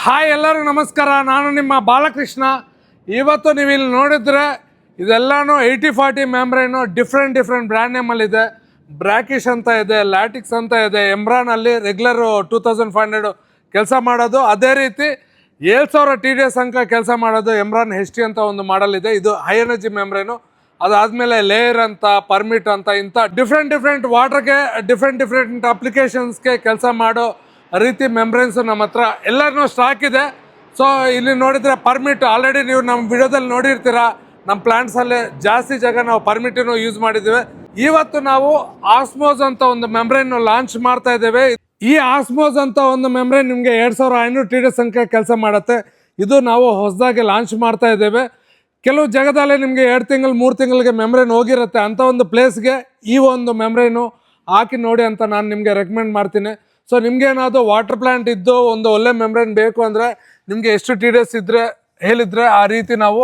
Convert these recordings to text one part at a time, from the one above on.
Hi ಎಲ್ಲರೂ ನಮಸ್ಕಾರ. ನಾನು ನಿಮ್ಮ ಬಾಲಕೃಷ್ಣ. ಇವತ್ತು ನೀವು ಇಲ್ಲಿ ನೋಡಿದ್ರೆ ಇದೆಲ್ಲನೂ 8040 ಮೆಮ್ಬ್ರೇನು ಡಿಫ್ರೆಂಟ್ ಬ್ರ್ಯಾಂಡ್ ನೇಮಲ್ಲಿದೆ. ಬ್ರ್ಯಾಕಿಶ್ ಅಂತ ಇದೆ, ಲ್ಯಾಟಿಕ್ಸ್ ಅಂತ ಇದೆ, ಎಮ್ರಾನಲ್ಲಿ ರೆಗ್ಯುಲರ್ 2500 ಕೆಲಸ ಮಾಡೋದು. ಅದೇ ರೀತಿ 7000 TDS ಅಂಕ ಕೆಲಸ ಮಾಡೋದು ಎಮ್ರಾನ್ HT ಅಂತ ಒಂದು ಮಾಡಲ್ ಇದೆ. ಇದು ಹೈ ಎನರ್ಜಿ ಮೆಮ್ಬ್ರೇನು. ಅದಾದಮೇಲೆ ಲೇಯರ್ ಅಂತ, ಪರ್ಮಿಟ್ ಅಂತ, ಇಂಥ ಡಿಫ್ರೆಂಟ್ ವಾಟರ್ಗೆ ಡಿಫ್ರೆಂಟ್ ಅಪ್ಲಿಕೇಶನ್ಸ್ಗೆ ಕೆಲಸ ಮಾಡೋ ರೀತಿ ಮೆಮ್ಬ್ರೇನ್ಸು ನಮ್ಮ ಹತ್ರ ಎಲ್ಲರೂ ಸ್ಟಾಕ್ ಇದೆ. ಸೊ ಇಲ್ಲಿ ನೋಡಿದರೆ ಪರ್ಮಿಟ್ ಆಲ್ರೆಡಿ ನೀವು ನಮ್ಮ ವಿಡಿಯೋದಲ್ಲಿ ನೋಡಿರ್ತೀರ. ನಮ್ಮ ಪ್ಲಾಂಟ್ಸಲ್ಲಿ ಜಾಸ್ತಿ ಜಾಗ ನಾವು ಪರ್ಮಿಟನ್ನು ಯೂಸ್ ಮಾಡಿದ್ದೀವಿ. ಇವತ್ತು ನಾವು ಆಸ್ಮೋಸ್ ಅಂತ ಒಂದು ಮೆಮ್ಬ್ರೇನ್ ಲಾಂಚ್ ಮಾಡ್ತಾ ಇದ್ದೇವೆ. ಈ ಆಸ್ಮೋಸ್ ಅಂತ ಒಂದು ಮೆಮ್ಬ್ರೇನ್ ನಿಮಗೆ 2500 TDS ಸಂಖ್ಯೆ ಕೆಲಸ ಮಾಡುತ್ತೆ. ಇದು ನಾವು ಹೊಸದಾಗಿ ಲಾಂಚ್ ಮಾಡ್ತಾ ಇದ್ದೇವೆ. ಕೆಲವು ಜಾಗದಲ್ಲೇ ನಿಮಗೆ 2 ತಿಂಗಳು 3 ತಿಂಗಳಿಗೆ ಮೆಮ್ಬ್ರೇನ್ ಹೋಗಿರುತ್ತೆ. ಅಂಥ ಒಂದು ಪ್ಲೇಸ್ಗೆ ಈ ಒಂದು ಮೆಮ್ಬ್ರೇನು ಹಾಕಿ ನೋಡಿ ಅಂತ ನಾನು ನಿಮಗೆ ರೆಕಮೆಂಡ್ ಮಾಡ್ತೀನಿ. ಸೊ ನಿಮ್ಗೇನಾದರೂ ವಾಟರ್ ಪ್ಲ್ಯಾಂಟ್ ಇದ್ದು ಒಂದು ಒಳ್ಳೆ ಮೆಮ್ಬ್ರೇನ್ ಬೇಕು ಅಂದರೆ ನಿಮಗೆ ಎಷ್ಟು TDS ಇದ್ದರೆ ಹೇಳಿದರೆ ಆ ರೀತಿ ನಾವು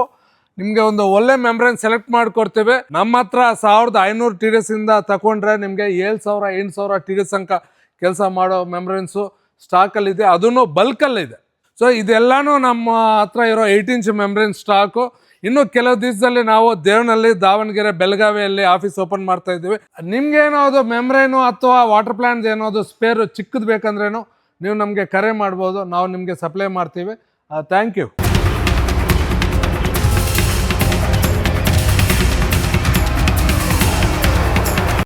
ನಿಮಗೆ ಒಂದು ಒಳ್ಳೆ ಮೆಮ್ಬ್ರೇನ್ ಸೆಲೆಕ್ಟ್ ಮಾಡಿಕೊಡ್ತೇವೆ. ನಮ್ಮ ಹತ್ರ 1500 TDS ಇಂದ ತಗೊಂಡ್ರೆ ನಿಮಗೆ 7000 8000 TDS ತನಕ ಕೆಲಸ ಮಾಡೋ ಮೆಮ್ಬ್ರೇನ್ಸು ಸ್ಟಾಕಲ್ಲಿದೆ, ಅದೂ ಬಲ್ಕಲ್ಲಿದೆ. ಸೊ ಇದೆಲ್ಲನೂ ನಮ್ಮ ಹತ್ರ ಇರೋ 8 ಇಂಚ್ ಮೆಮ್ಬ್ರೇನ್ ಸ್ಟಾಕು. ಇನ್ನು ಕೆಲವು ದಿವಸದಲ್ಲಿ ನಾವು ದೇವನಹಳ್ಳಿ, ದಾವಣಗೆರೆ, ಬೆಳಗಾವಿಯಲ್ಲಿ ಆಫೀಸ್ ಓಪನ್ ಮಾಡ್ತಾ ಇದ್ದೀವಿ. ನಿಮ್ಗೆ ಏನಾದ್ರು ಮೆಮ್ಬ್ರೇನು ಅಥವಾ ವಾಟರ್ ಪ್ಲಾಂಟ್ ಏನಾದ್ರು ಸ್ಪೇರ್ ಚಿಕ್ಕದು ಬೇಕಂದ್ರೇನು ನೀವು ನಮಗೆ ಕರೆ ಮಾಡ್ಬೋದು, ನಾವು ನಿಮಗೆ ಸಪ್ಲೈ ಮಾಡ್ತೀವಿ. Thank you.